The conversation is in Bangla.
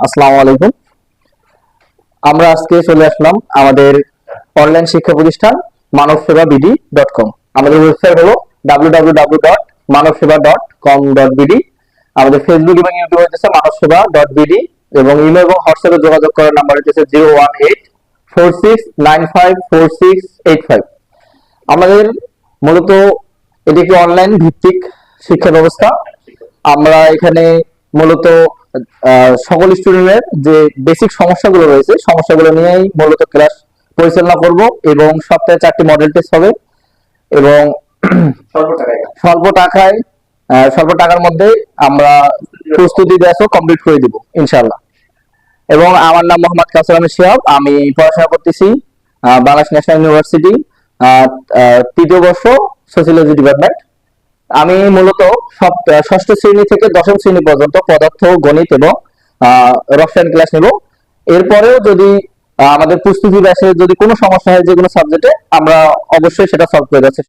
আসসালামু আলাইকুম। আমরা আজকে চলে আসলাম আমাদের অনলাইন শিক্ষা প্রতিষ্ঠান মানবসেবাবিডি.com। আমাদের ওয়েবসাইট হলো www.manavseba.com.bd। আমাদের ফেসবুক এবং ইউটিউব হচ্ছে মানবসেবা.bd এবং ইমেল এবং হোয়াটসঅ্যাপে যোগাযোগ করার নাম্বার হচ্ছে 01846954685। আমাদের মূলত এটি একটি অনলাইন ভিত্তিক শিক্ষা ব্যবস্থা। আমরা এখানে মূলত সকল স্টুডেন্টের যে বেসিক সমস্যাগুলো রয়েছে সমস্যাগুলো নিয়েই মূলত ক্লাস পরিচালনা করব এবং সপ্তাহে 4টি মডেল টেস্ট হবে এবং স্বল্প টাকায় স্বল্প টাকার মধ্যে আমরা প্রস্তুতি ব্যাচও কমপ্লিট করে দিব ইনশাআল্লাহ। এবং আমার নাম মোহাম্মদ কাসর আহমেদ শিহাব। আমি পড়াশোনা করতেছি বাংলাদেশ ন্যাশনাল ইউনিভার্সিটি 3য় বর্ষ সোশিওলজি ডিপার্টমেন্ট। আমি মূলত ষষ্ঠ শ্রেণী থেকে দশম শ্রেণী পর্যন্ত পদার্থ, গণিত এবং রসায়ন ক্লাস নেব। এরপরেও যদি আমাদের প্রস্তুতি ব্যাচে যদি কোনো সমস্যা হয় যে কোনো সাবজেক্টে, আমরা অবশ্যই সেটা সলভ করে যাচ্ছি।